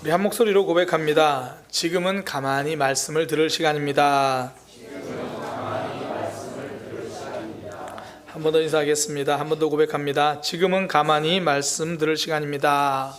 우리 한 목소리로 고백합니다. 지금은 가만히 말씀을 들을 시간입니다. 한 번 더 인사하겠습니다. 한 번 더 고백합니다. 지금은 가만히 말씀 들을 시간입니다.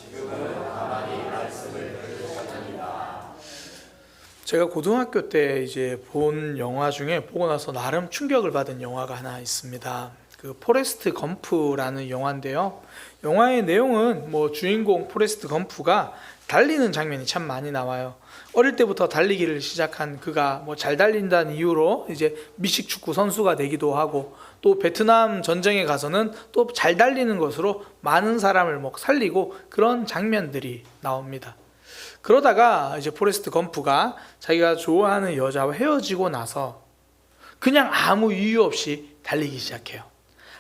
제가 고등학교 때 이제 본 영화 중에 보고 나서 나름 충격을 받은 영화가 하나 있습니다. 그 포레스트 검프라는 영화인데요. 영화의 내용은 주인공 포레스트 검프가 달리는 장면이 참 많이 나와요. 어릴 때부터 달리기를 시작한 그가 잘 달린다는 이유로 이제 미식축구 선수가 되기도 하고, 또 베트남 전쟁에 가서는 또 잘 달리는 것으로 많은 사람을 살리고 그런 장면들이 나옵니다. 그러다가 이제 포레스트 검프가 자기가 좋아하는 여자와 헤어지고 나서 그냥 아무 이유 없이 달리기 시작해요.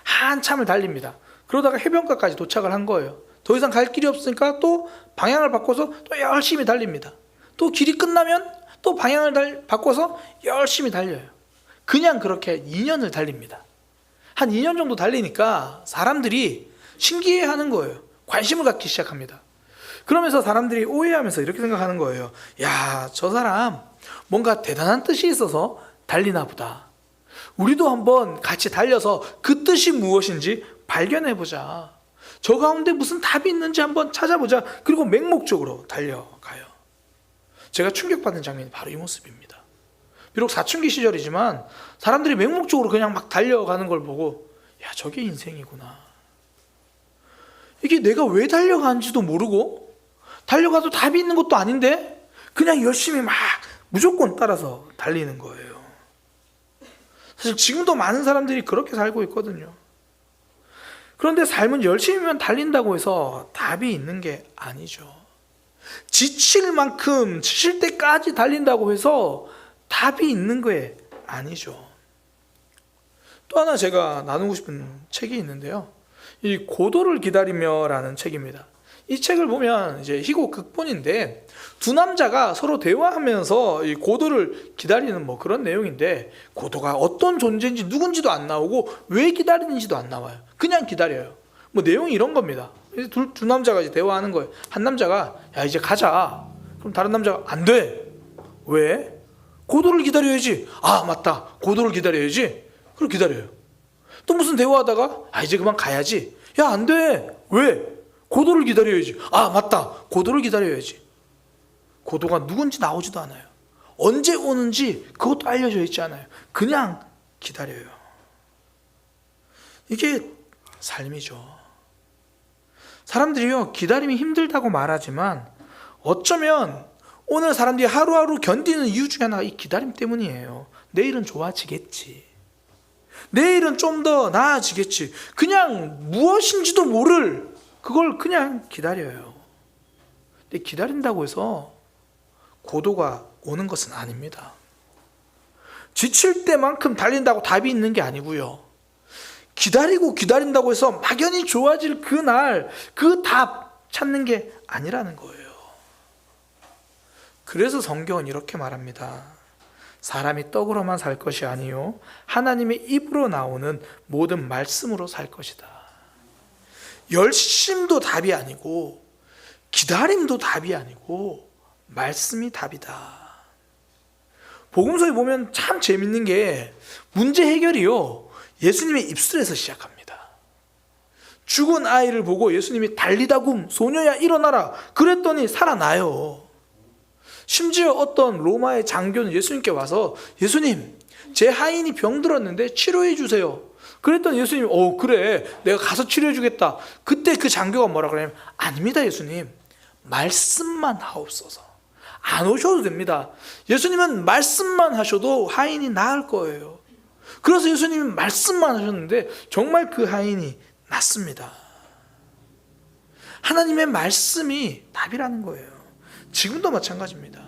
한참을 달립니다. 그러다가 해변가까지 도착을 한 거예요. 더 이상 갈 길이 없으니까 또 방향을 바꿔서 또 열심히 달립니다. 또 길이 끝나면 또 방향을 바꿔서 열심히 달려요. 그냥 그렇게 2년을 달립니다. 한 2년 정도 달리니까 사람들이 신기해하는 거예요. 관심을 갖기 시작합니다. 그러면서 사람들이 오해하면서 이렇게 생각하는 거예요. 야, 저 사람 뭔가 대단한 뜻이 있어서 달리나 보다. 우리도 한번 같이 달려서 그 뜻이 무엇인지 발견해보자. 저 가운데 무슨 답이 있는지 한번 찾아보자. 그리고 맹목적으로 달려가요. 제가 충격받은 장면이 바로 이 모습입니다. 비록 사춘기 시절이지만 사람들이 맹목적으로 그냥 막 달려가는 걸 보고, 야, 저게 인생이구나. 이게 내가 왜 달려가는지도 모르고 달려가도 답이 있는 것도 아닌데 그냥 열심히 막 무조건 따라서 달리는 거예요. 사실 지금도 많은 사람들이 그렇게 살고 있거든요. 그런데 삶은 열심히만 달린다고 해서 답이 있는 게 아니죠. 지칠 만큼 지칠 때까지 달린다고 해서 답이 있는 게 아니죠. 또 하나 제가 나누고 싶은 책이 있는데요. 이 고도를 기다리며라는 책입니다. 이 책을 보면 이제 희곡 극본인데 두 남자가 서로 대화하면서 이 고도를 기다리는 그런 내용인데, 고도가 어떤 존재인지 누군지도 안 나오고 왜 기다리는지도 안 나와요. 그냥 기다려요. 내용이 이런 겁니다. 두 남자가 이제 대화하는 거예요. 한 남자가 야, 이제 가자. 그럼 다른 남자가 안 돼. 왜? 고도를 기다려야지. 아, 맞다. 고도를 기다려야지. 그럼 기다려요. 또 무슨 대화하다가 아, 이제 그만 가야지. 야, 안 돼. 왜? 고도를 기다려야지. 아, 맞다. 고도를 기다려야지. 고도가 누군지 나오지도 않아요. 언제 오는지 그것도 알려져 있지 않아요. 그냥 기다려요. 이게 삶이죠. 사람들이요, 기다림이 힘들다고 말하지만 어쩌면 오늘 사람들이 하루하루 견디는 이유 중에 하나가 이 기다림 때문이에요. 내일은 좋아지겠지. 내일은 좀 더 나아지겠지. 그냥 무엇인지도 모를 그걸 그냥 기다려요. 근데 기다린다고 해서 고도가 오는 것은 아닙니다. 지칠 때만큼 달린다고 답이 있는 게 아니고요. 기다리고 기다린다고 해서 막연히 좋아질 그날 그 답 찾는 게 아니라는 거예요. 그래서 성경은 이렇게 말합니다. 사람이 떡으로만 살 것이 아니요 하나님의 입으로 나오는 모든 말씀으로 살 것이다. 열심도 답이 아니고 기다림도 답이 아니고 말씀이 답이다. 복음서에 보면 참 재밌는 게 문제 해결이요, 예수님의 입술에서 시작합니다. 죽은 아이를 보고 예수님이 달리다굼 소녀야 일어나라 그랬더니 살아나요. 심지어 어떤 로마의 장교는 예수님께 와서 예수님, 제 하인이 병들었는데 치료해 주세요. 그랬더니 예수님이 그래, 내가 가서 치료해 주겠다. 그때 그 장교가 뭐라 그러냐면 아닙니다 예수님, 말씀만 하옵소서. 안 오셔도 됩니다. 예수님은 말씀만 하셔도 하인이 나을 거예요. 그래서 예수님은 말씀만 하셨는데 정말 그 하인이 낫습니다. 하나님의 말씀이 답이라는 거예요. 지금도 마찬가지입니다.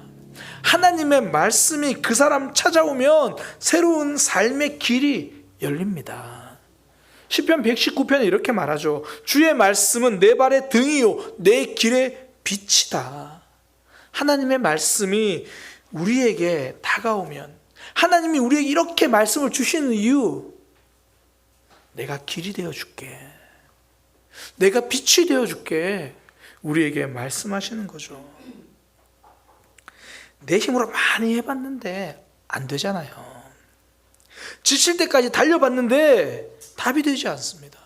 하나님의 말씀이 그 사람 찾아오면 새로운 삶의 길이 열립니다. 시편 119편에 이렇게 말하죠. 주의 말씀은 내 발의 등이요 내 길의 빛이다. 하나님의 말씀이 우리에게 다가오면, 하나님이 우리에게 이렇게 말씀을 주시는 이유, 내가 길이 되어줄게, 내가 빛이 되어줄게, 우리에게 말씀하시는 거죠. 내 힘으로 많이 해봤는데 안 되잖아요. 지칠 때까지 달려봤는데 답이 되지 않습니다.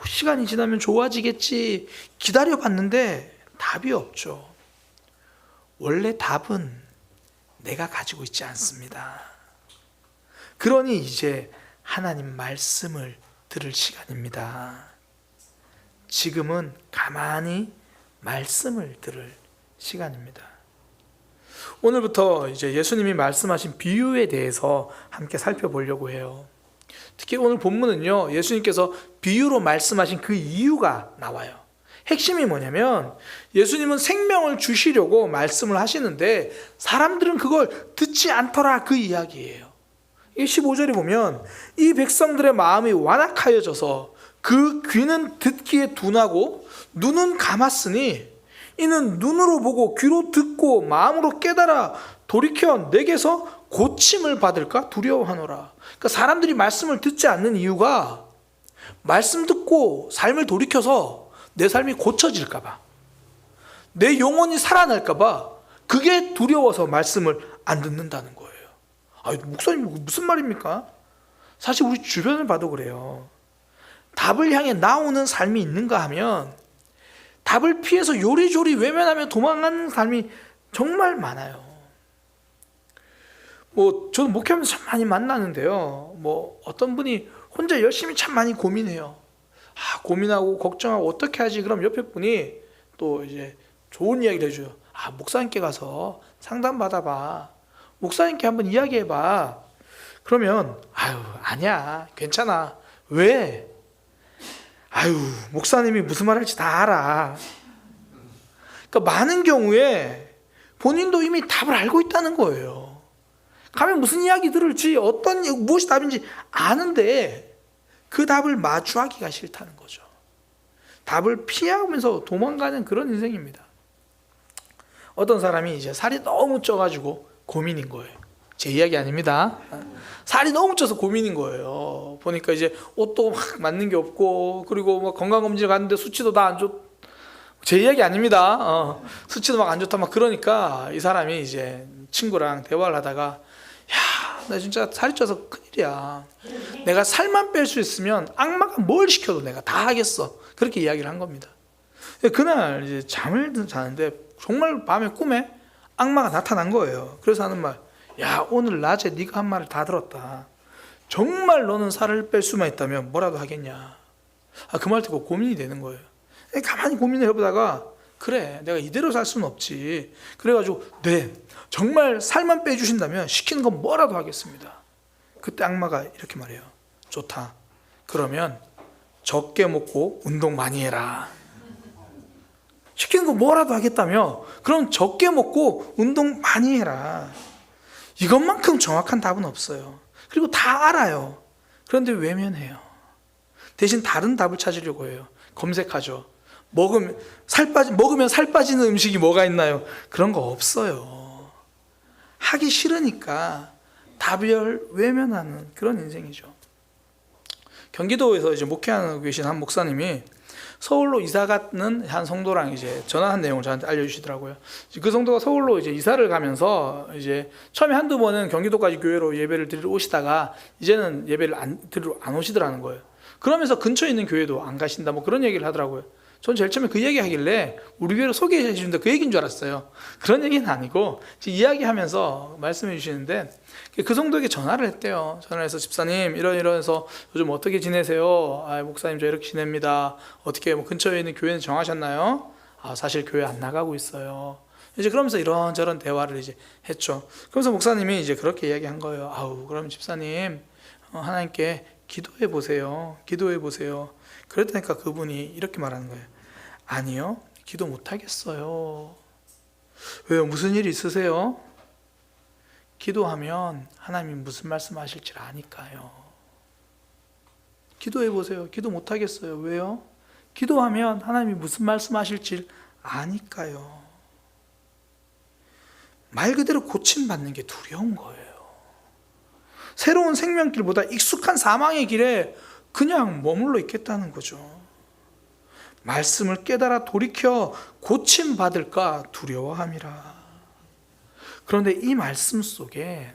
시간이 지나면 좋아지겠지 기다려봤는데 답이 없죠. 원래 답은 내가 가지고 있지 않습니다. 그러니 이제 하나님 말씀을 들을 시간입니다. 지금은 가만히 말씀을 들을 시간입니다. 오늘부터 이제 예수님이 말씀하신 비유에 대해서 함께 살펴보려고 해요. 특히 오늘 본문은요, 예수님께서 비유로 말씀하신 그 이유가 나와요. 핵심이 뭐냐면 예수님은 생명을 주시려고 말씀을 하시는데 사람들은 그걸 듣지 않더라, 그 이야기예요. 15절에 보면 이 백성들의 마음이 완악하여져서 그 귀는 듣기에 둔하고 눈은 감았으니 이는 눈으로 보고 귀로 듣고 마음으로 깨달아 돌이켜 내게서 고침을 받을까 두려워하노라. 그러니까 사람들이 말씀을 듣지 않는 이유가 말씀 듣고 삶을 돌이켜서 내 삶이 고쳐질까 봐, 내 영혼이 살아날까 봐, 그게 두려워서 말씀을 안 듣는다는 거예요. 목사님 무슨 말입니까? 사실 우리 주변을 봐도 그래요. 답을 향해 나오는 삶이 있는가 하면 답을 피해서 요리조리 외면하며 도망가는 삶이 정말 많아요. 저는 목회하면서 참 많이 만나는데요. 어떤 분이 혼자 열심히 참 많이 고민해요. 고민하고 걱정하고 어떻게 하지? 그럼 옆에 분이 또 이제 좋은 이야기를 해줘요. 목사님께 가서 상담 받아봐. 목사님께 한번 이야기해봐. 그러면 아니야, 괜찮아. 왜? 목사님이 무슨 말 할지 다 알아. 그러니까 많은 경우에 본인도 이미 답을 알고 있다는 거예요. 가면 무슨 이야기 들을지, 무엇이 답인지 아는데 그 답을 마주하기가 싫다는 거죠. 답을 피하면서 도망가는 그런 인생입니다. 어떤 사람이 이제 살이 너무 쪄가지고 고민인 거예요. 제 이야기 아닙니다. 살이 너무 쪄서 고민인 거예요. 보니까 이제 옷도 막 맞는 게 없고, 그리고 건강검진을 갔는데 수치도 다 안 좋. 제 이야기 아닙니다. 수치도 막 안 좋다 막 그러니까 이 사람이 이제 친구랑 대화를 하다가 나 진짜 살이 쪄서 큰일이야. 내가 살만 뺄 수 있으면 악마가 뭘 시켜도 내가 다 하겠어. 그렇게 이야기를 한 겁니다. 그날 이제 잠을 자는데 정말 밤에 꿈에 악마가 나타난 거예요. 그래서 하는 말, 오늘 낮에 네가 한 말을 다 들었다. 정말 너는 살을 뺄 수만 있다면 뭐라도 하겠냐. 그 말 듣고 고민이 되는 거예요. 가만히 고민을 해보다가 그래, 내가 이대로 살 수는 없지. 그래가지고 네, 정말 살만 빼주신다면 시키는 건 뭐라도 하겠습니다. 그때 악마가 이렇게 말해요. 좋다. 그러면 적게 먹고 운동 많이 해라. 시키는 거 뭐라도 하겠다며? 그럼 적게 먹고 운동 많이 해라. 이것만큼 정확한 답은 없어요. 그리고 다 알아요. 그런데 외면해요. 대신 다른 답을 찾으려고 해요. 검색하죠. 먹으면 살 빠지는 음식이 뭐가 있나요? 그런 거 없어요. 하기 싫으니까 답을 외면하는 그런 인생이죠. 경기도에서 이제 목회하고 계신 한 목사님이 서울로 이사 가는 한 성도랑 이제 전화한 내용을 저한테 알려주시더라고요. 그 성도가 서울로 이제 이사를 가면서 이제 처음에 한두 번은 경기도까지 교회로 예배를 드리러 오시다가 이제는 예배를 드리러 안 오시더라는 거예요. 그러면서 근처에 있는 교회도 안 가신다, 그런 얘기를 하더라고요. 전 제일 처음에 그 얘기 하길래 우리 교회로 소개해 주신다 그 얘기인 줄 알았어요. 그런 얘기는 아니고 이야기하면서 말씀해 주시는데 그 성도에게 전화를 했대요. 전화를 해서 집사님 이러해서 요즘 어떻게 지내세요? 목사님 저 이렇게 지냅니다. 어떻게 근처에 있는 교회는 정하셨나요? 사실 교회 안 나가고 있어요. 이제 그러면서 이런저런 대화를 이제 했죠. 그러면서 목사님이 이제 그렇게 이야기한 거예요. 그럼 집사님 하나님께 기도해 보세요. 기도해 보세요. 그랬다니까 그분이 이렇게 말하는 거예요. 아니요, 기도 못 하겠어요. 왜요? 무슨 일이 있으세요? 기도하면 하나님이 무슨 말씀하실지 아니까요. 기도해 보세요. 기도 못 하겠어요. 왜요? 기도하면 하나님이 무슨 말씀하실지 아니까요. 말 그대로 고침받는 게 두려운 거예요. 새로운 생명길보다 익숙한 사망의 길에 그냥 머물러 있겠다는 거죠. 말씀을 깨달아 돌이켜 고침받을까 두려워함이라. 그런데 이 말씀 속에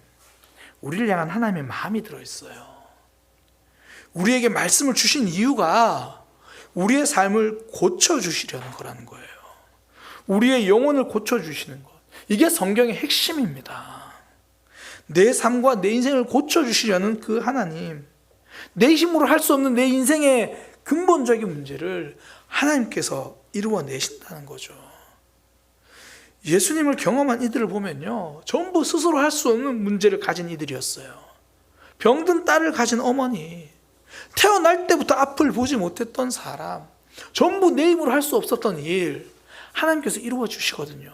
우리를 향한 하나님의 마음이 들어있어요. 우리에게 말씀을 주신 이유가 우리의 삶을 고쳐주시려는 거라는 거예요. 우리의 영혼을 고쳐주시는 것. 이게 성경의 핵심입니다. 내 삶과 내 인생을 고쳐주시려는 그 하나님, 내 힘으로 할 수 없는 내 인생의 근본적인 문제를 하나님께서 이루어내신다는 거죠. 예수님을 경험한 이들을 보면요, 전부 스스로 할 수 없는 문제를 가진 이들이었어요. 병든 딸을 가진 어머니, 태어날 때부터 앞을 보지 못했던 사람, 전부 내 힘으로 할 수 없었던 일 하나님께서 이루어 주시거든요.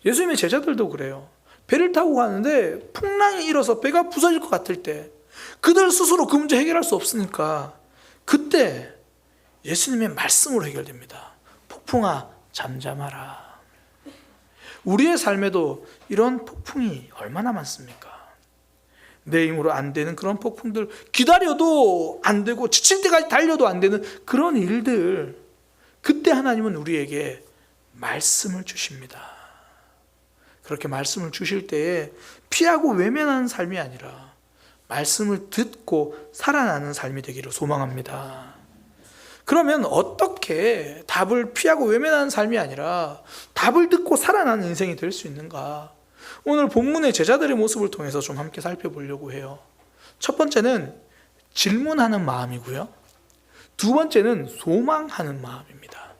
예수님의 제자들도 그래요. 배를 타고 가는데 풍랑이 일어서 배가 부서질 것 같을 때 그들 스스로 그 문제 해결할 수 없으니까 그때 예수님의 말씀으로 해결됩니다. 폭풍아 잠잠하라. 우리의 삶에도 이런 폭풍이 얼마나 많습니까? 내 힘으로 안 되는 그런 폭풍들, 기다려도 안 되고 지칠 때까지 달려도 안 되는 그런 일들, 그때 하나님은 우리에게 말씀을 주십니다. 그렇게 말씀을 주실 때에 피하고 외면하는 삶이 아니라 말씀을 듣고 살아나는 삶이 되기를 소망합니다. 그러면 어떻게 답을 피하고 외면하는 삶이 아니라 답을 듣고 살아나는 인생이 될 수 있는가? 오늘 본문의 제자들의 모습을 통해서 좀 함께 살펴보려고 해요. 첫 번째는 질문하는 마음이고요. 두 번째는 소망하는 마음입니다.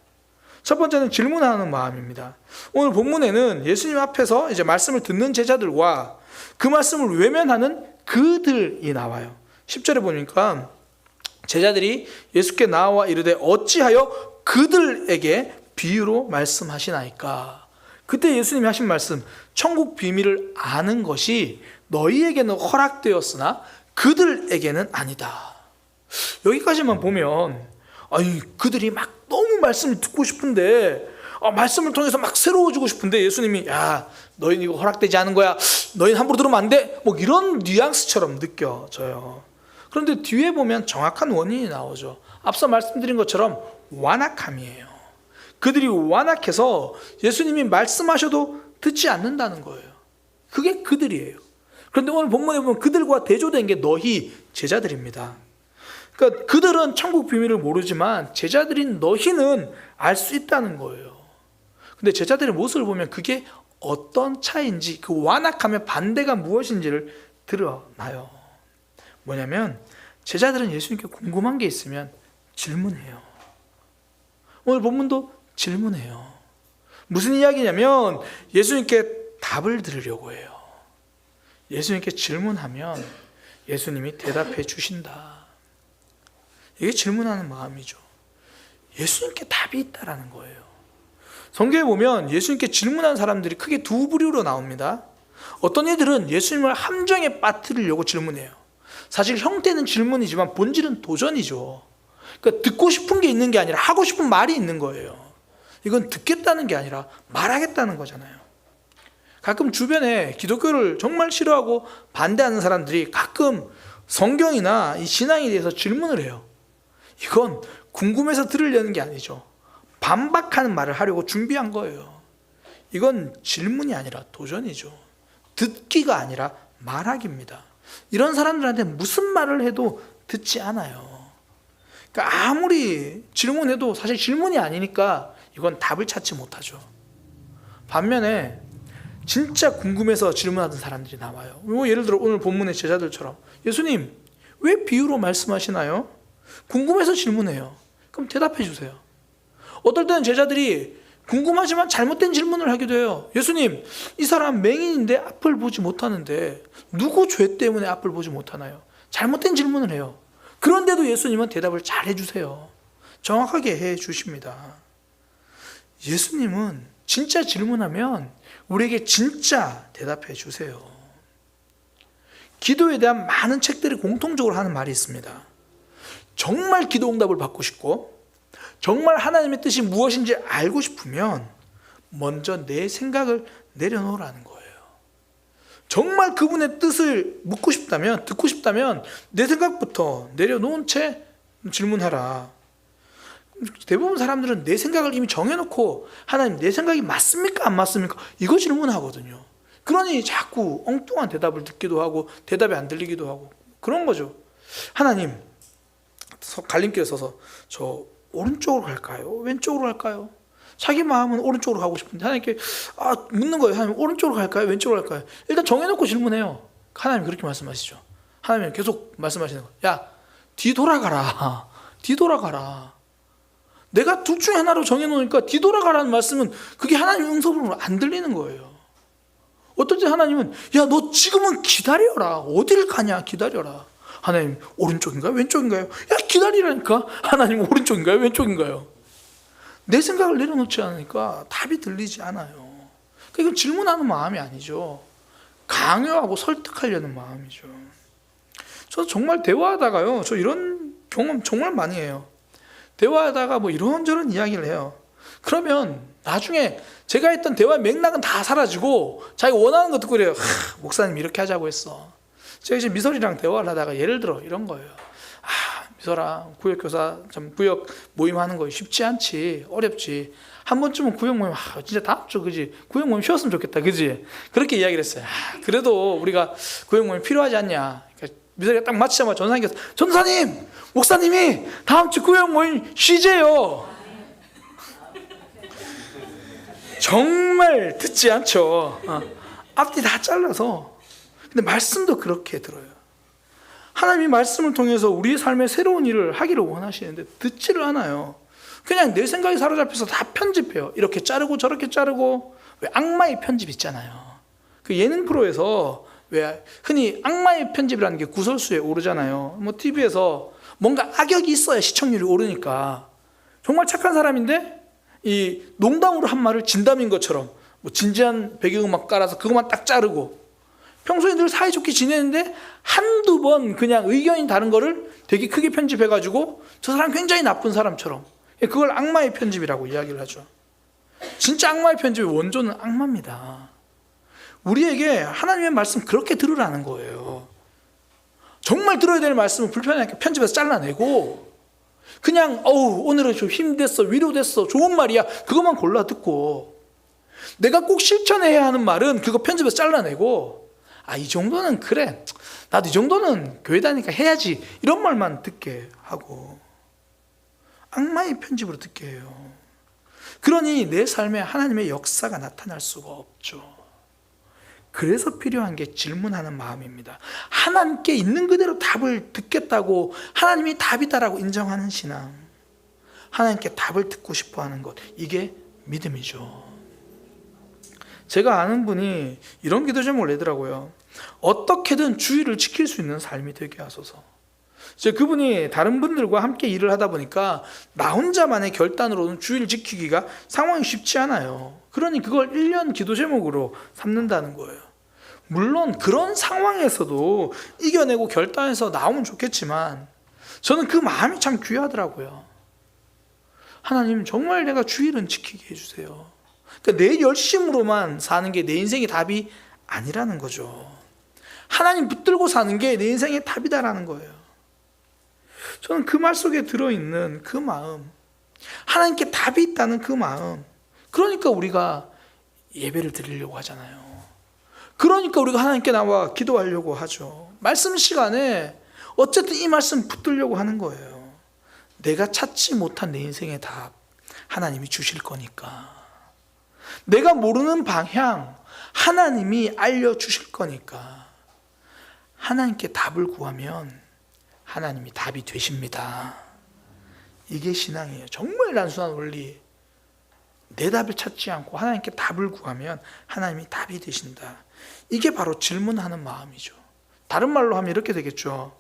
첫 번째는 질문하는 마음입니다. 오늘 본문에는 예수님 앞에서 이제 말씀을 듣는 제자들과 그 말씀을 외면하는 그들이 나와요. 10절에 보니까 제자들이 예수께 나와 이르되 어찌하여 그들에게 비유로 말씀하시나이까. 그때 예수님이 하신 말씀, 천국 비밀을 아는 것이 너희에게는 허락되었으나 그들에게는 아니다. 여기까지만 보면 그들이 막 너무 말씀을 듣고 싶은데 말씀을 통해서 막 새로워지고 싶은데 예수님이 야 너희는 이거 허락되지 않은 거야, 너희는 함부로 들으면 안 돼, 뭐 이런 뉘앙스처럼 느껴져요. 그런데 뒤에 보면 정확한 원인이 나오죠. 앞서 말씀드린 것처럼 완악함이에요. 그들이 완악해서 예수님이 말씀하셔도 듣지 않는다는 거예요. 그게 그들이에요. 그런데 오늘 본문에 보면 그들과 대조된 게 너희 제자들입니다. 그러니까 그들은 천국 비밀을 모르지만 제자들인 너희는 알 수 있다는 거예요. 근데 제자들의 모습을 보면 그게 어떤 차이인지, 그 완악함의 반대가 무엇인지를 드러나요. 뭐냐면 제자들은 예수님께 궁금한 게 있으면 질문해요. 오늘 본문도 질문해요. 무슨 이야기냐면 예수님께 답을 들으려고 해요. 예수님께 질문하면 예수님이 대답해 주신다. 이게 질문하는 마음이죠. 예수님께 답이 있다라는 거예요. 성경에 보면 예수님께 질문한 사람들이 크게 두 부류로 나옵니다. 어떤 이들은 예수님을 함정에 빠뜨리려고 질문해요. 사실 형태는 질문이지만 본질은 도전이죠. 그러니까 듣고 싶은 게 있는 게 아니라 하고 싶은 말이 있는 거예요. 이건 듣겠다는 게 아니라 말하겠다는 거잖아요. 가끔 주변에 기독교를 정말 싫어하고 반대하는 사람들이 가끔 성경이나 이 신앙에 대해서 질문을 해요. 이건 궁금해서 들으려는 게 아니죠. 반박하는 말을 하려고 준비한 거예요. 이건 질문이 아니라 도전이죠. 듣기가 아니라 말하기입니다. 이런 사람들한테 무슨 말을 해도 듣지 않아요. 그러니까 아무리 질문해도 사실 질문이 아니니까 이건 답을 찾지 못하죠. 반면에 진짜 궁금해서 질문하던 사람들이 나와요. 예를 들어 오늘 본문의 제자들처럼 예수님 왜 비유로 말씀하시나요? 궁금해서 질문해요. 그럼 대답해 주세요. 어떨 때는 제자들이 궁금하지만 잘못된 질문을 하기도 해요. 예수님, 이 사람 맹인인데 앞을 보지 못하는데 누구 죄 때문에 앞을 보지 못하나요? 잘못된 질문을 해요. 그런데도 예수님은 대답을 잘 해주세요. 정확하게 해주십니다. 예수님은 진짜 질문하면 우리에게 진짜 대답해 주세요. 기도에 대한 많은 책들이 공통적으로 하는 말이 있습니다. 정말 기도 응답을 받고 싶고 정말 하나님의 뜻이 무엇인지 알고 싶으면 먼저 내 생각을 내려놓으라는 거예요. 정말 그분의 뜻을 묻고 싶다면, 듣고 싶다면 내 생각부터 내려놓은 채 질문하라. 대부분 사람들은 내 생각을 이미 정해놓고 하나님 내 생각이 맞습니까 안 맞습니까? 이거 질문하거든요. 그러니 자꾸 엉뚱한 대답을 듣기도 하고 대답이 안 들리기도 하고 그런 거죠. 하나님, 갈림길에 서서 저 오른쪽으로 갈까요? 왼쪽으로 갈까요? 자기 마음은 오른쪽으로 가고 싶은데 하나님께 묻는 거예요. 하나님, 오른쪽으로 갈까요? 왼쪽으로 갈까요? 일단 정해놓고 질문해요. 하나님 그렇게 말씀하시죠. 하나님은 계속 말씀하시는 거예요. 야, 뒤돌아가라. 뒤돌아가라. 내가 둘 중에 하나로 정해놓으니까 뒤돌아가라는 말씀은 그게 하나님 응답으로 안 들리는 거예요. 어떨 때 하나님은 야, 너 지금은 기다려라. 어딜 가냐 기다려라. 하나님, 오른쪽인가요? 왼쪽인가요? 야, 기다리라니까. 하나님, 오른쪽인가요? 왼쪽인가요? 내 생각을 내려놓지 않으니까 답이 들리지 않아요. 이건 질문하는 마음이 아니죠. 강요하고 설득하려는 마음이죠. 저 정말 대화하다가요, 저 이런 경험 정말 많이 해요. 대화하다가 뭐 이런저런 이야기를 해요. 그러면 나중에 제가 했던 대화의 맥락은 다 사라지고 자기가 원하는 거 듣고 그래요. 목사님 이렇게 하자고 했어. 제가 이제 미설이랑 대화를 하다가 예를 들어 이런 거예요. 미설아, 구역교사 구역 모임 하는 거 쉽지 않지, 어렵지. 한 번쯤은 구역 모임 진짜 다음 주 그지 구역 모임 쉬었으면 좋겠다, 그지? 그렇게 이야기를 했어요. 그래도 우리가 구역 모임 필요하지 않냐. 그러니까 미설이가 딱 마치자마자 전사님께서 전사님, 목사님이 다음 주 구역 모임 쉬재요. 정말 듣지 않죠. 앞뒤 다 잘라서. 근데 말씀도 그렇게 들어요. 하나님이 말씀을 통해서 우리의 삶에 새로운 일을 하기를 원하시는데 듣지를 않아요. 그냥 내 생각이 사로잡혀서 다 편집해요. 이렇게 자르고 저렇게 자르고. 왜 악마의 편집 있잖아요. 그 예능 프로에서 왜 흔히 악마의 편집이라는 게 구설수에 오르잖아요. 뭐 TV에서 뭔가 악역이 있어야 시청률이 오르니까. 정말 착한 사람인데 이 농담으로 한 말을 진담인 것처럼 뭐 진지한 배경음악 깔아서 그것만 딱 자르고, 평소에 늘 사이좋게 지내는데 한두 번 그냥 의견이 다른 거를 되게 크게 편집해가지고 저 사람 굉장히 나쁜 사람처럼, 그걸 악마의 편집이라고 이야기를 하죠. 진짜 악마의 편집의 원조는 악마입니다. 우리에게 하나님의 말씀 그렇게 들으라는 거예요. 정말 들어야 될 말씀을 불편하게 편집해서 잘라내고, 그냥 오늘은 좀 힘됐어, 위로됐어, 좋은 말이야, 그것만 골라 듣고, 내가 꼭 실천해야 하는 말은 그거 편집해서 잘라내고, 이 정도는 그래, 나도 이 정도는 교회 다니니까 해야지, 이런 말만 듣게 하고 악마의 편집으로 듣게 해요. 그러니 내 삶에 하나님의 역사가 나타날 수가 없죠. 그래서 필요한 게 질문하는 마음입니다. 하나님께 있는 그대로 답을 듣겠다고, 하나님이 답이다라고 인정하는 신앙, 하나님께 답을 듣고 싶어하는 것, 이게 믿음이죠. 제가 아는 분이 이런 기도 제목을 내더라고요. 어떻게든 주의를 지킬 수 있는 삶이 되게 하소서. 그분이 다른 분들과 함께 일을 하다 보니까 나 혼자만의 결단으로는 주의를 지키기가 상황이 쉽지 않아요. 그러니 그걸 1년 기도 제목으로 삼는다는 거예요. 물론 그런 상황에서도 이겨내고 결단해서 나오면 좋겠지만, 저는 그 마음이 참 귀하더라고요. 하나님, 정말 내가 주의를 지키게 해주세요. 그러니까 내 열심으로만 사는 게 내 인생의 답이 아니라는 거죠. 하나님 붙들고 사는 게 내 인생의 답이다라는 거예요. 저는 그 말 속에 들어있는 그 마음, 하나님께 답이 있다는 그 마음, 그러니까 우리가 예배를 드리려고 하잖아요. 그러니까 우리가 하나님께 나와 기도하려고 하죠. 말씀 시간에 어쨌든 이 말씀 붙들려고 하는 거예요. 내가 찾지 못한 내 인생의 답, 하나님이 주실 거니까. 내가 모르는 방향, 하나님이 알려주실 거니까. 하나님께 답을 구하면 하나님이 답이 되십니다. 이게 신앙이에요. 정말 단순한 원리. 내 답을 찾지 않고 하나님께 답을 구하면 하나님이 답이 되신다. 이게 바로 질문하는 마음이죠. 다른 말로 하면 이렇게 되겠죠.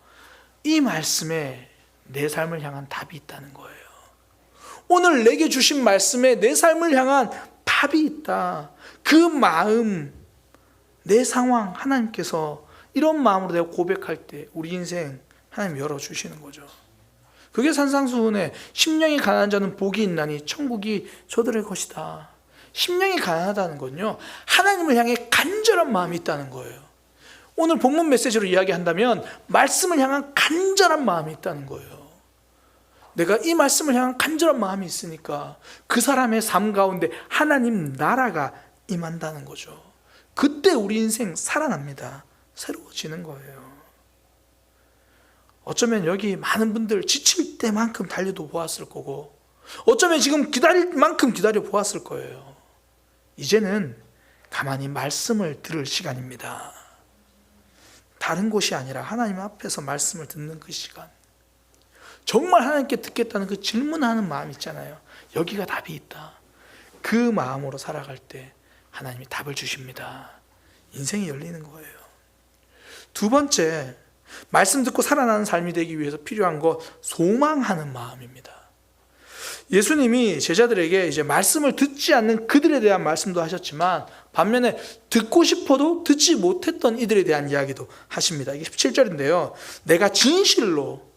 이 말씀에 내 삶을 향한 답이 있다는 거예요. 오늘 내게 주신 말씀에 내 삶을 향한 답이 있다. 그 마음, 내 상황, 하나님께서 이런 마음으로 내가 고백할 때 우리 인생 하나님 열어주시는 거죠. 그게 산상수훈에 심령이 가난한 자는 복이 있나니 천국이 저들의 것이다. 심령이 가난하다는 건요, 하나님을 향해 간절한 마음이 있다는 거예요. 오늘 본문 메시지로 이야기한다면 말씀을 향한 간절한 마음이 있다는 거예요. 내가 이 말씀을 향한 간절한 마음이 있으니까 그 사람의 삶 가운데 하나님 나라가 임한다는 거죠. 그때 우리 인생 살아납니다. 새로워지는 거예요. 어쩌면 여기 많은 분들 지칠 때만큼 달려도 보았을 거고, 어쩌면 지금 기다릴 만큼 기다려 보았을 거예요. 이제는 가만히 말씀을 들을 시간입니다. 다른 곳이 아니라 하나님 앞에서 말씀을 듣는 그 시간. 정말 하나님께 듣겠다는 그 질문하는 마음 있잖아요. 여기가 답이 있다. 그 마음으로 살아갈 때 하나님이 답을 주십니다. 인생이 열리는 거예요. 두 번째, 말씀 듣고 살아나는 삶이 되기 위해서 필요한 것, 소망하는 마음입니다. 예수님이 제자들에게 이제 말씀을 듣지 않는 그들에 대한 말씀도 하셨지만, 반면에 듣고 싶어도 듣지 못했던 이들에 대한 이야기도 하십니다. 이게 17절인데요. 내가 진실로,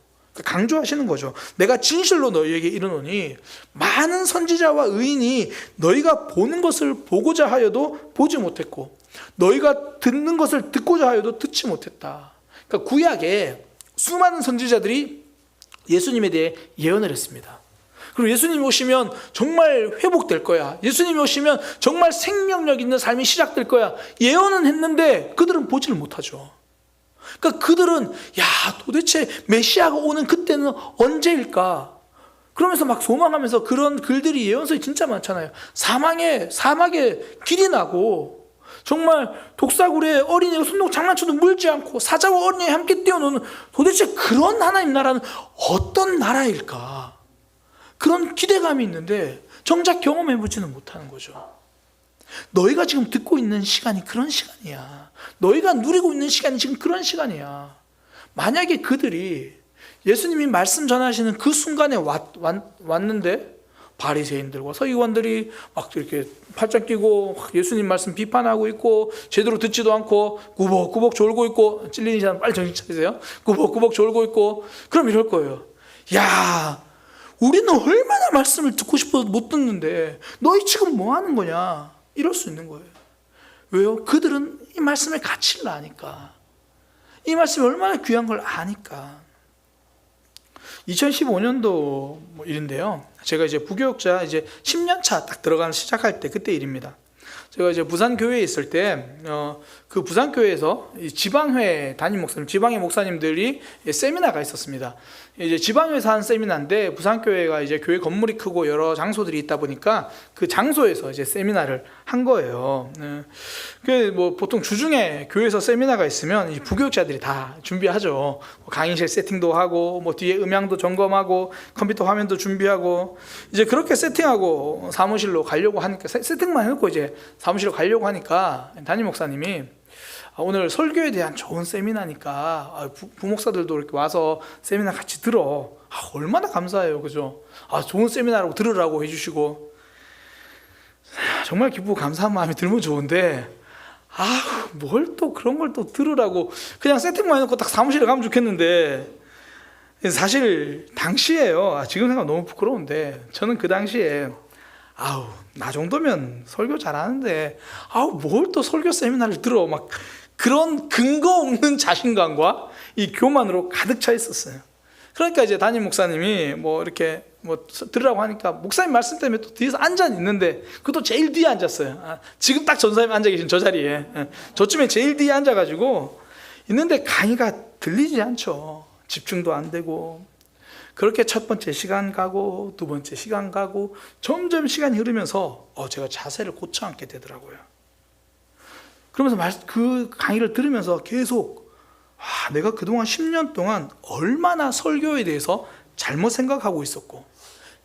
강조하시는 거죠. 내가 진실로 너희에게 이르노니 많은 선지자와 의인이 너희가 보는 것을 보고자 하여도 보지 못했고, 너희가 듣는 것을 듣고자 하여도 듣지 못했다. 그러니까 구약에 수많은 선지자들이 예수님에 대해 예언을 했습니다. 그리고 예수님이 오시면 정말 회복될 거야. 예수님이 오시면 정말 생명력 있는 삶이 시작될 거야. 예언은 했는데 그들은 보지를 못하죠. 그러니까 그들은 도대체 메시아가 오는 그때는 언제일까? 그러면서 막 소망하면서, 그런 글들이 예언서에 진짜 많잖아요. 사막에 길이 나고, 정말 독사굴에 어린이가 손목 장난쳐도 물지 않고 사자와 어린이와 함께 뛰어노는, 도대체 그런 하나님 나라는 어떤 나라일까? 그런 기대감이 있는데 정작 경험해보지는 못하는 거죠. 너희가 지금 듣고 있는 시간이 그런 시간이야. 너희가 누리고 있는 시간이 지금 그런 시간이야. 만약에 그들이 예수님이 말씀 전하시는 그 순간에 왔는데, 바리새인들과 서기관들이 막 이렇게 팔짱 끼고 예수님 말씀 비판하고 있고, 제대로 듣지도 않고 꾸벅꾸벅 졸고 있고, 찔리는 사람 빨리 정신 차리세요. 꾸벅꾸벅 졸고 있고, 그럼 이럴 거예요. 우리는 얼마나 말씀을 듣고 싶어도 못 듣는데 너희 지금 뭐 하는 거냐? 이럴 수 있는 거예요. 왜요? 그들은 이 말씀의 가치를 아니까, 이 말씀이 얼마나 귀한 걸 아니까. 2015년도 일인데요. 제가 이제 부교육자 10년 차 딱 시작할 때 그때 일입니다. 제가 이제 부산 교회에 있을 때, 그 부산 교회에서 지방회 담임 목사님, 지방의 목사님들이 세미나가 있었습니다. 이제 지방에서 한 세미나인데, 부산 교회가 이제 교회 건물이 크고 여러 장소들이 있다 보니까 그 장소에서 이제 세미나를 한 거예요. 그 보통 주중에 교회에서 세미나가 있으면 이 부교육자들이 다 준비하죠. 강의실 세팅도 하고, 뒤에 음향도 점검하고, 컴퓨터 화면도 준비하고, 이제 그렇게 세팅하고 사무실로 가려고 하니까, 세팅만 해놓고 이제 사무실로 가려고 하니까 담임 목사님이 오늘 설교에 대한 좋은 세미나니까 부목사들도 이렇게 와서 세미나 같이 들어. 얼마나 감사해요. 그죠? 좋은 세미나라고 들으라고 해주시고, 정말 기쁘고 감사한 마음이 들면 좋은데, 뭘 또 그런 걸 또 들으라고, 그냥 세팅만 해놓고 딱 사무실에 가면 좋겠는데, 사실 당시에요. 지금 생각하면 너무 부끄러운데, 저는 그 당시에 나 정도면 설교 잘하는데 뭘 또 설교 세미나를 들어, 막 그런 근거 없는 자신감과 이 교만으로 가득 차 있었어요. 그러니까 이제 담임 목사님이 이렇게 들으라고 하니까, 목사님 말씀 때문에 또 뒤에서 앉아 있는데, 그것도 제일 뒤에 앉았어요. 지금 딱 전사님 앉아 계신 저 자리에, 저쯤에 제일 뒤에 앉아가지고 있는데 강의가 들리지 않죠. 집중도 안 되고. 그렇게 첫 번째 시간 가고, 두 번째 시간 가고, 점점 시간이 흐르면서 제가 자세를 고쳐 앉게 되더라고요. 그러면서 그 강의를 들으면서 계속 내가 그동안 10년 동안 얼마나 설교에 대해서 잘못 생각하고 있었고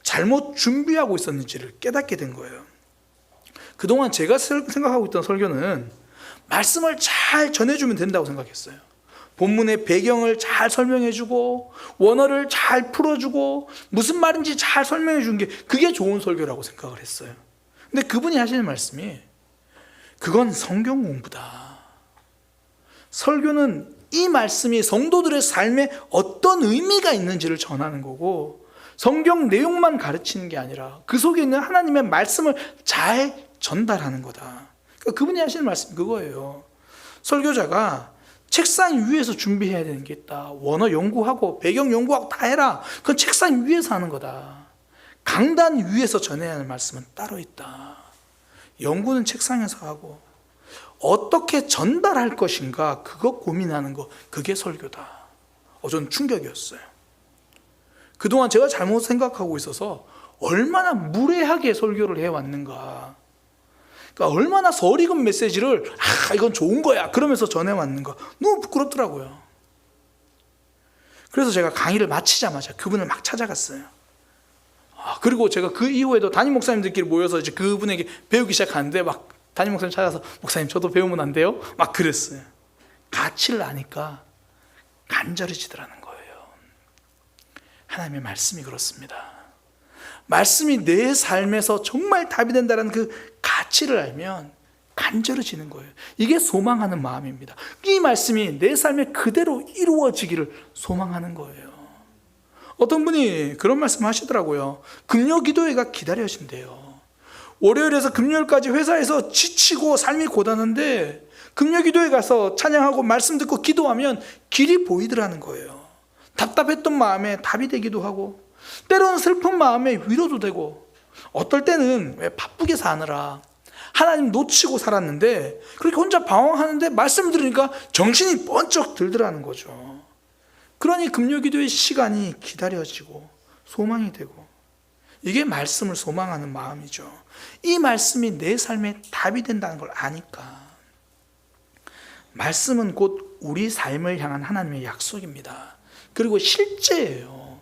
잘못 준비하고 있었는지를 깨닫게 된 거예요. 그동안 제가 생각하고 있던 설교는 말씀을 잘 전해주면 된다고 생각했어요. 본문의 배경을 잘 설명해주고, 원어를 잘 풀어주고, 무슨 말인지 잘 설명해주는 게 그게 좋은 설교라고 생각을 했어요. 근데 그분이 하시는 말씀이, 그건 성경 공부다. 설교는 이 말씀이 성도들의 삶에 어떤 의미가 있는지를 전하는 거고, 성경 내용만 가르치는 게 아니라 그 속에 있는 하나님의 말씀을 잘 전달하는 거다. 그러니까 그분이 하시는 말씀이 그거예요. 설교자가 책상 위에서 준비해야 되는 게 있다. 원어 연구하고 배경 연구하고 다 해라. 그건 책상 위에서 하는 거다. 강단 위에서 전해야 하는 말씀은 따로 있다. 연구는 책상에서 하고 어떻게 전달할 것인가 그거 고민하는 거, 그게 설교다. 전 충격이었어요. 그동안 제가 잘못 생각하고 있어서 얼마나 무례하게 설교를 해왔는가, 그러니까 얼마나 설익은 메시지를 이건 좋은 거야 그러면서 전해왔는가, 너무 부끄럽더라고요. 그래서 제가 강의를 마치자마자 그분을 막 찾아갔어요. 그리고 제가 그 이후에도 담임 목사님들끼리 모여서 이제 그분에게 배우기 시작하는데, 막 담임 목사님 찾아서 목사님 저도 배우면 안 돼요? 막 그랬어요. 가치를 아니까 간절해지더라는 거예요. 하나님의 말씀이 그렇습니다. 말씀이 내 삶에서 정말 답이 된다는 그 가치를 알면 간절해지는 거예요. 이게 소망하는 마음입니다. 이 말씀이 내 삶에 그대로 이루어지기를 소망하는 거예요. 어떤 분이 그런 말씀 하시더라고요. 금요 기도회가 기다려진대요. 월요일에서 금요일까지 회사에서 지치고 삶이 고단한데 금요 기도회 가서 찬양하고 말씀 듣고 기도하면 길이 보이더라는 거예요. 답답했던 마음에 답이 되기도 하고, 때로는 슬픈 마음에 위로도 되고, 어떨 때는 왜 바쁘게 사느라 하나님 놓치고 살았는데 그렇게 혼자 방황하는데 말씀 들으니까 정신이 번쩍 들더라는 거죠. 그러니 금요기도의 시간이 기다려지고 소망이 되고, 이게 말씀을 소망하는 마음이죠. 이 말씀이 내 삶에 답이 된다는 걸 아니까. 말씀은 곧 우리 삶을 향한 하나님의 약속입니다. 그리고 실제예요.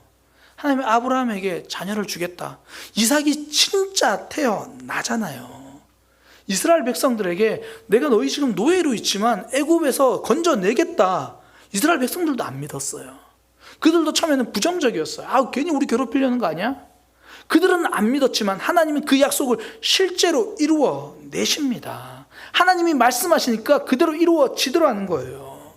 하나님이 아브라함에게 자녀를 주겠다. 이삭이 진짜 태어나잖아요. 이스라엘 백성들에게 내가 너희 지금 노예로 있지만 애굽에서 건져내겠다. 이스라엘 백성들도 안 믿었어요. 그들도 처음에는 부정적이었어요. 괜히 우리 괴롭히려는 거 아니야? 그들은 안 믿었지만 하나님은 그 약속을 실제로 이루어 내십니다. 하나님이 말씀하시니까 그대로 이루어지더라는 거예요.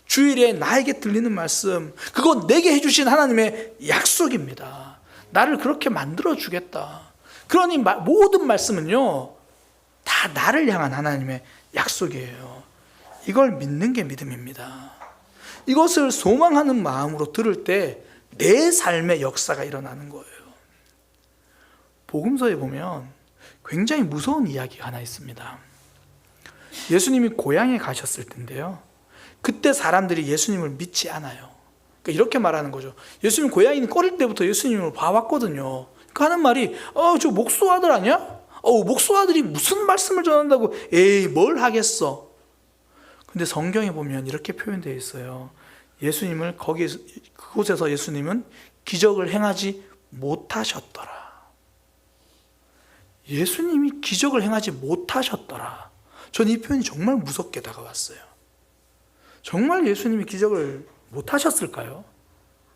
주일에 나에게 들리는 말씀, 그거 내게 해주신 하나님의 약속입니다. 나를 그렇게 만들어주겠다. 그러니 모든 말씀은요, 다 나를 향한 하나님의 약속이에요. 이걸 믿는 게 믿음입니다. 이것을 소망하는 마음으로 들을 때 내 삶의 역사가 일어나는 거예요. 복음서에 보면 굉장히 무서운 이야기가 하나 있습니다. 예수님이 고향에 가셨을 텐데요, 그때 사람들이 예수님을 믿지 않아요. 그러니까 이렇게 말하는 거죠. 예수님 고향에 있는 어릴 때부터 예수님을 봐왔거든요. 그러니까 하는 말이 저 목수 아들 아니야? 목수 아들이 무슨 말씀을 전한다고, 에이 뭘 하겠어. 근데 성경에 보면 이렇게 표현되어 있어요. 예수님을 그곳에서 예수님은 기적을 행하지 못하셨더라. 예수님이 기적을 행하지 못하셨더라. 전 이 표현이 정말 무섭게 다가왔어요. 정말 예수님이 기적을 못하셨을까요?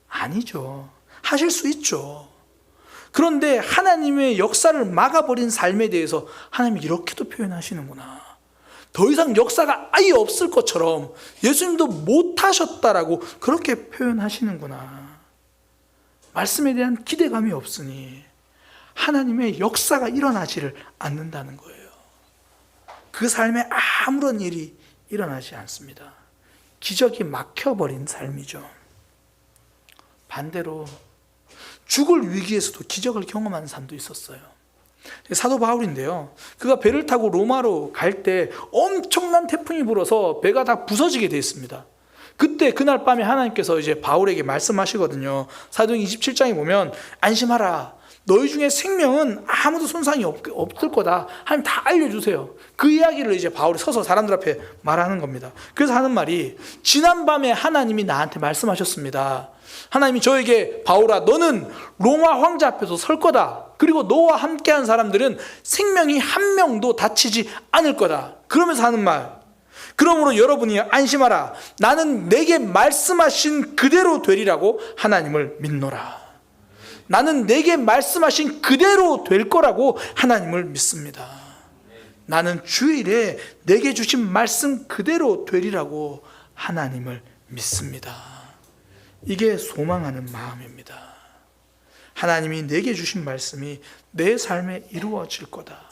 아니죠. 하실 수 있죠. 그런데 하나님의 역사를 막아버린 삶에 대해서 하나님이 이렇게도 표현하시는구나. 더 이상 역사가 아예 없을 것처럼 예수님도 못하셨다라고 그렇게 표현하시는구나. 말씀에 대한 기대감이 없으니 하나님의 역사가 일어나지를 않는다는 거예요. 그 삶에 아무런 일이 일어나지 않습니다. 기적이 막혀버린 삶이죠. 반대로 죽을 위기에서도 기적을 경험하는 사람도 있었어요. 사도 바울인데요, 그가 배를 타고 로마로 갈 때 엄청난 태풍이 불어서 배가 다 부서지게 되어 있습니다. 그때 그날 밤에 하나님께서 이제 바울에게 말씀하시거든요. 사도행 27장에 보면 안심하라, 너희 중에 생명은 아무도 손상이 없을 거다. 하나님 다 알려주세요. 그 이야기를 이제 바울이 서서 사람들 앞에 말하는 겁니다. 그래서 하는 말이, 지난밤에 하나님이 나한테 말씀하셨습니다. 하나님이 저에게 바울아, 너는 로마 황제 앞에서 설 거다. 그리고 너와 함께한 사람들은 생명이 한 명도 다치지 않을 거다. 그러면서 하는 말, 그러므로 여러분이 안심하라. 나는 내게 말씀하신 그대로 되리라고 하나님을 믿노라. 나는 내게 말씀하신 그대로 될 거라고 하나님을 믿습니다. 나는 주일에 내게 주신 말씀 그대로 되리라고 하나님을 믿습니다. 이게 소망하는 마음입니다. 하나님이 내게 주신 말씀이 내 삶에 이루어질 거다.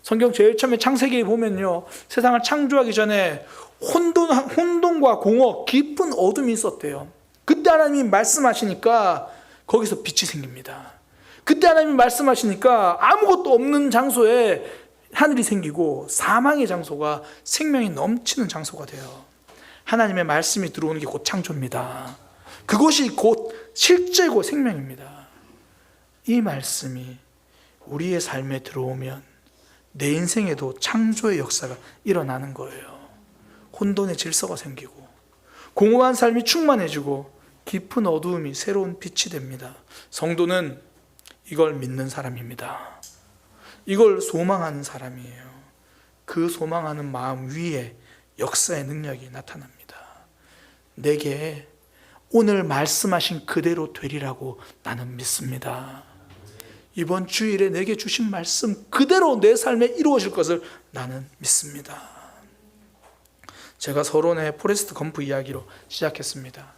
성경 제일 처음에 창세기에 보면요, 세상을 창조하기 전에 혼돈과 공허, 깊은 어둠이 있었대요. 그때 하나님이 말씀하시니까 거기서 빛이 생깁니다. 그때 하나님이 말씀하시니까 아무것도 없는 장소에 하늘이 생기고 사망의 장소가 생명이 넘치는 장소가 돼요. 하나님의 말씀이 들어오는 게 곧 창조입니다. 그것이 곧 실제고 생명입니다. 이 말씀이 우리의 삶에 들어오면 내 인생에도 창조의 역사가 일어나는 거예요. 혼돈의 질서가 생기고 공허한 삶이 충만해지고 깊은 어두움이 새로운 빛이 됩니다. 성도는 이걸 믿는 사람입니다. 이걸 소망하는 사람이에요. 그 소망하는 마음 위에 역사의 능력이 나타납니다. 내게 오늘 말씀하신 그대로 되리라고 나는 믿습니다. 이번 주일에 내게 주신 말씀 그대로 내 삶에 이루어질 것을 나는 믿습니다. 제가 서론의 포레스트 검프 이야기로 시작했습니다.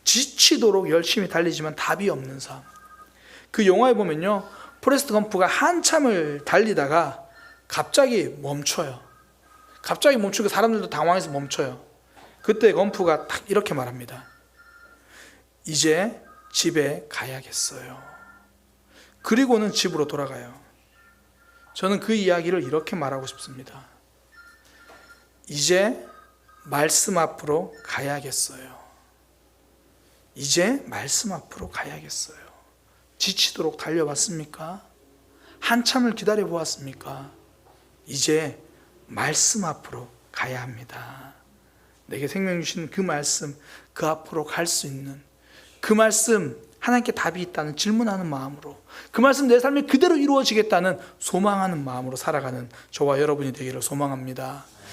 지치도록 열심히 달리지만 답이 없는 삶. 그 영화에 보면요, 포레스트 검프가 한참을 달리다가 갑자기 멈춰요. 갑자기 멈추고 사람들도 당황해서 멈춰요. 그때 검프가 딱 이렇게 말합니다. 이제 집에 가야겠어요. 그리고는 집으로 돌아가요. 저는 그 이야기를 이렇게 말하고 싶습니다. 이제 말씀 앞으로 가야겠어요. 이제 말씀 앞으로 가야겠어요. 지치도록 달려봤습니까? 한참을 기다려 보았습니까? 이제 말씀 앞으로 가야 합니다. 내게 생명 주신 그 말씀, 그 앞으로 갈 수 있는 그 말씀, 하나님께 답이 있다는 질문하는 마음으로, 그 말씀 내 삶에 그대로 이루어지겠다는 소망하는 마음으로 살아가는 저와 여러분이 되기를 소망합니다.